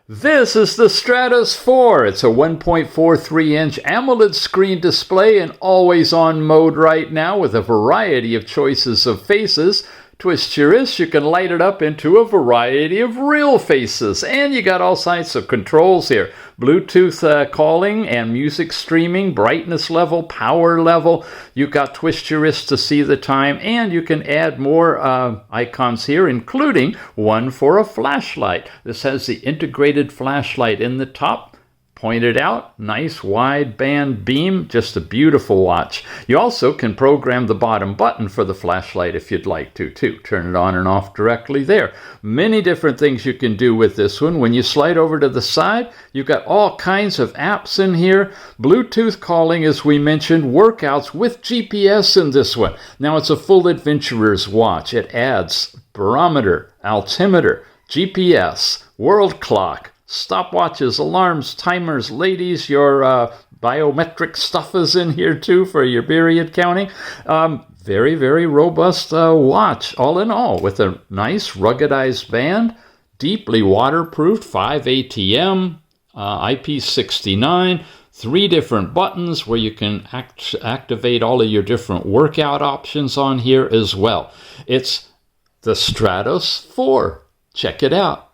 This is the Stratos 4. It's a 1.43-inch AMOLED screen display in always-on mode right now with a variety of choices of faces. Twist your wrist, you can light it up into a variety of real faces. And you got all sorts of controls here. Bluetooth calling and music streaming, brightness level, power level. You've got twist your wrist to see the time. And you can add more icons here, including one for a flashlight. This has the integrated flashlight in the top. Pointed out, nice wide band beam, just a beautiful watch. You also can program the bottom button for the flashlight if you'd like to too. Turn it on and off directly there. Many different things you can do with this one. When you slide over to the side, you've got all kinds of apps in here. Bluetooth calling, as we mentioned, workouts with GPS in this one. Now it's a full adventurer's watch. It adds barometer, altimeter, GPS, world clock, stopwatches, alarms, timers. Ladies, your biometric stuff is in here too for your period counting. Very, very robust watch, all in all, with a nice ruggedized band, deeply waterproofed, 5 ATM, IP69, 3 different buttons where you can activate all of your different workout options on here as well. It's the Stratos 4. Check it out.